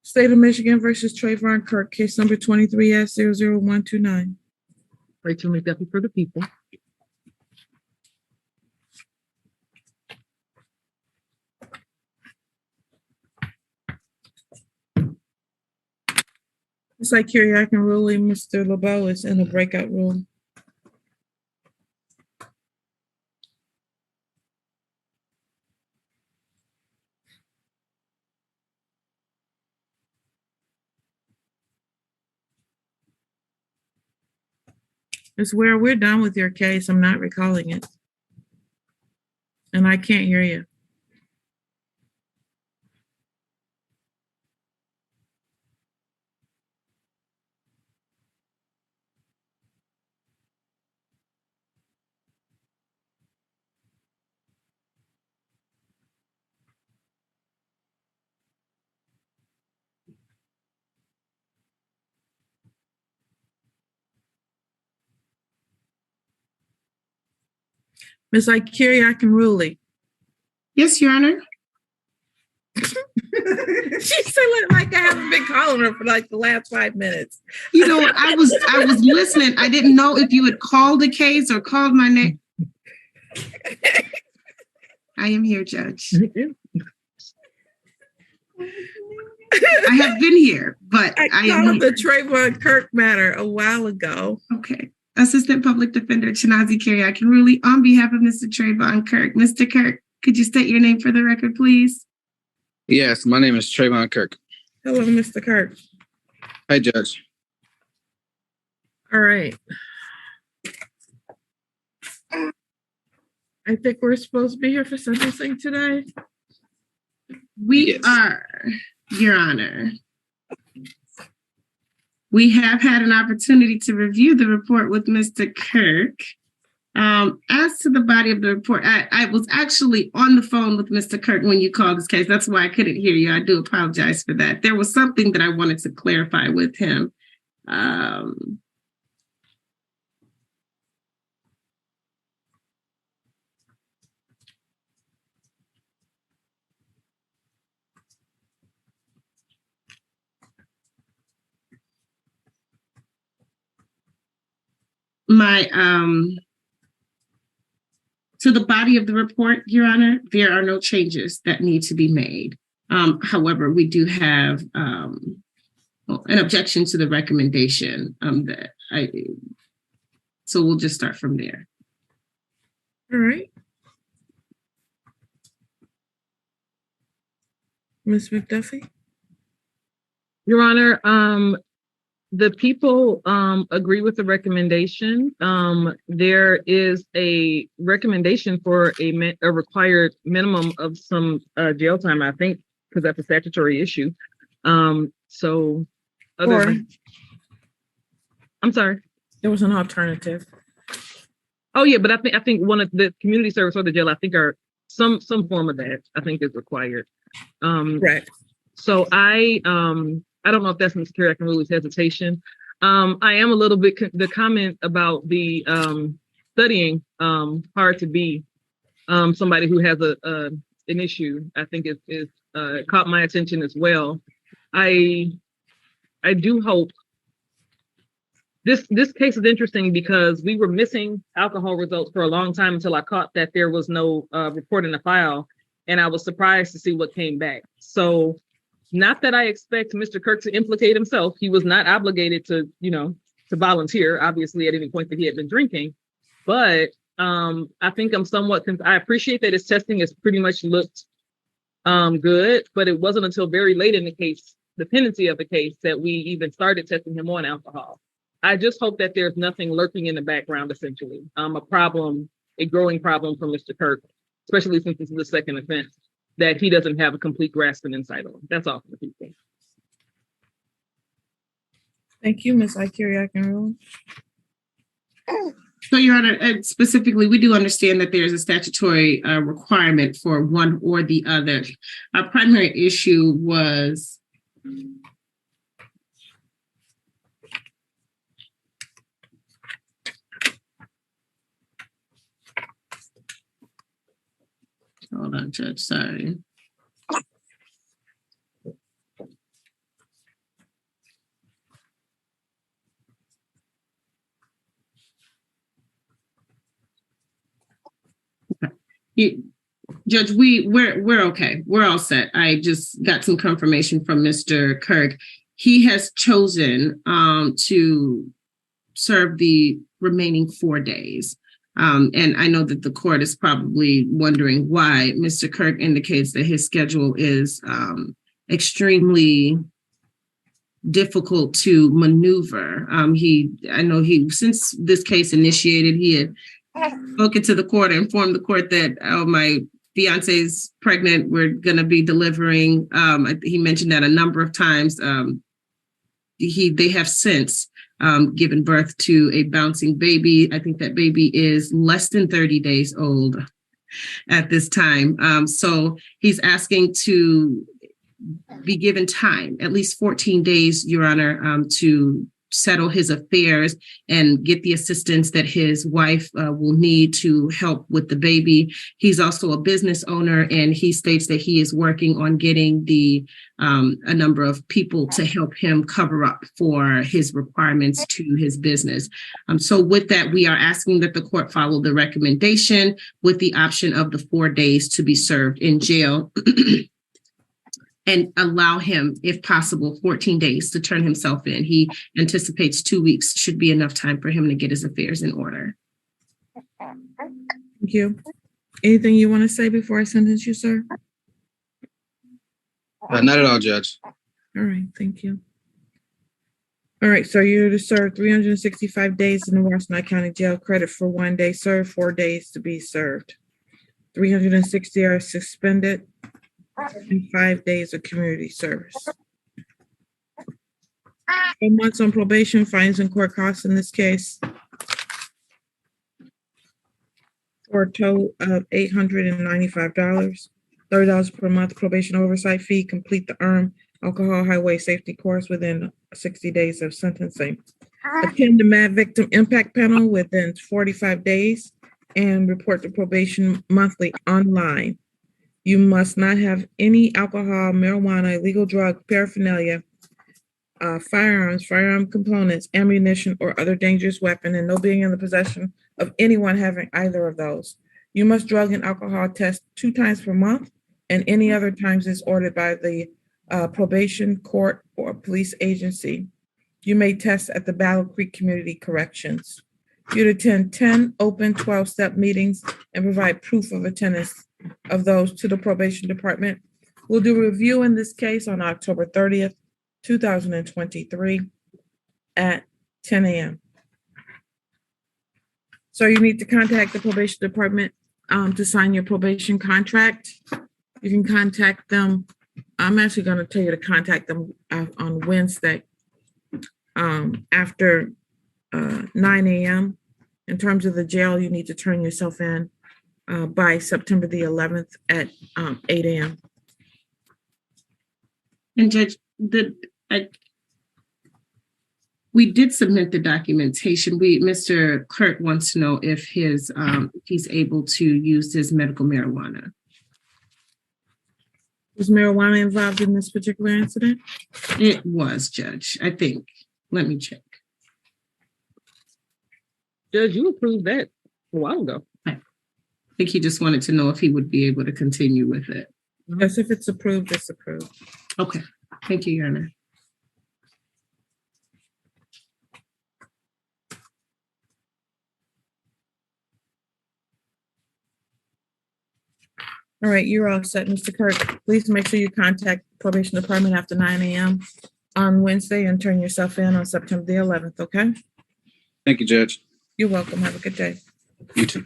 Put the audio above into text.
State of Michigan versus Trayvon Kirk, case number 23-00129. Rachel McDuffie for the people. Ms. Ikiriak and ruling Mr. LeBeau is in the breakout room. Ms. Ware, we're done with your case. I'm not recalling it. And I can't hear you. Ms. Ikiriak and ruling. Yes, Your Honor. She's saying like I haven't been calling her for like the last 5 minutes. You know, I was listening. I didn't know if you had called the case or called my name. I am here, Judge. I have been here, but I called the Trayvon Kirk matter a while ago. Okay. Assistant Public Defender Chinazi Kiriak Kinruli on behalf of Mr. Trayvon Kirk. Mr. Kirk, could you state your name for the record, please? Yes, my name is Trayvon Kirk. Hello, Mr. Kirk. Hi, Judge. All right. I think we're supposed to be here for sentencing today. We are, Your Honor. We have had an opportunity to review the report with Mr. Kirk. As to the body of the report, I was actually on the phone with Mr. Kirk when you called this case. That's why I couldn't hear you. I do apologize for that. There was something that I wanted to clarify with him. To the body of the report, Your Honor, there are no changes that need to be made. However, we do have an objection to the recommendation so we'll just start from there. All right. Ms. McDuffie? Your Honor, the people agree with the recommendation. There is a recommendation for a required minimum of some jail time, I think, because that's a statutory issue. I'm sorry. There was an alternative. Oh yeah, but I think one of the community service or the jail, I think are some form of that, I think is required. Right. So I don't know if that's Ms. Kiriak-Ruli's hesitation. I am a little bit, the comment about the studying hard to be somebody who has an issue, I think is caught my attention as well. I do hope this case is interesting because we were missing alcohol results for a long time until I caught that there was no report in the file, and I was surprised to see what came back. So not that I expect Mr. Kirk to implicate himself. He was not obligated to volunteer, obviously, at any point that he had been drinking. But I think I'm somewhat, I appreciate that his testing has pretty much looked good, but it wasn't until very late in the case, the pendency of the case, that we even started testing him on alcohol. I just hope that there's nothing lurking in the background, essentially. A growing problem for Mr. Kirk, especially since this is the second offense, that he doesn't have a complete grasp and insight on. That's all for the people. Thank you, Ms. Ikiriak-Ruling. So, Your Honor, specifically, we do understand that there's a statutory requirement for one or the other. Our primary issue was hold on, Judge, sorry. Judge, we're okay. We're all set. I just got some confirmation from Mr. Kirk. He has chosen to serve the remaining 4 days. And I know that the court is probably wondering why. Mr. Kirk indicates that his schedule is extremely difficult to maneuver. I know since this case initiated, he had spoken to the court and informed the court that, oh, my fiance's pregnant, we're going to be delivering. He mentioned that a number of times. They have since given birth to a bouncing baby. I think that baby is less than 30 days old at this time. So he's asking to be given time, at least 14 days, Your Honor, to settle his affairs and get the assistance that his wife will need to help with the baby. He's also a business owner, and he states that he is working on getting a number of people to help him cover up for his requirements to his business. So with that, we are asking that the court follow the recommendation with the option of the 4 days to be served in jail and allow him, if possible, 14 days to turn himself in. He anticipates 2 weeks should be enough time for him to get his affairs in order. Thank you. Anything you want to say before I sentence you, sir? Not at all, Judge. All right, thank you. All right, so you're to serve 365 days in the Washington County Jail. Credit for 1 day served, 4 days to be served. 360 are suspended, and 5 days of community service. 4 months on probation, fines and court costs in this case for a total of $895. $30 per month probation oversight fee. Complete the alcohol highway safety course within 60 days of sentencing. Attend the MAD victim impact panel within 45 days and report to probation monthly online. You must not have any alcohol, marijuana, illegal drug, paraphernalia, firearms, firearm components, ammunition, or other dangerous weapon, and no being in the possession of anyone having either of those. You must drug and alcohol test 2 times per month, and any other times is ordered by the probation court or police agency. You may test at the Battle Creek Community Corrections. You'd attend 10 open 12-step meetings and provide proof of attendance of those to the probation department. We'll do a review in this case on October 30th, 2023 at 10 a.m. So you need to contact the probation department to sign your probation contract. You can contact them. I'm actually going to tell you to contact them on Wednesday after 9 a.m. In terms of the jail, you need to turn yourself in by September the 11th at 8 a.m. And Judge, we did submit the documentation. Mr. Kirk wants to know if he's able to use his medical marijuana. Was marijuana involved in this particular incident? It was, Judge, I think. Let me check. Judge, you approved that a while ago. I think he just wanted to know if he would be able to continue with it. Yes, if it's approved, it's approved. Okay. Thank you, Your Honor. All right, you're all set, Mr. Kirk. Please make sure you contact probation department after 9 a.m. on Wednesday and turn yourself in on September the 11th, okay? Thank you, Judge. You're welcome. Have a good day. You too.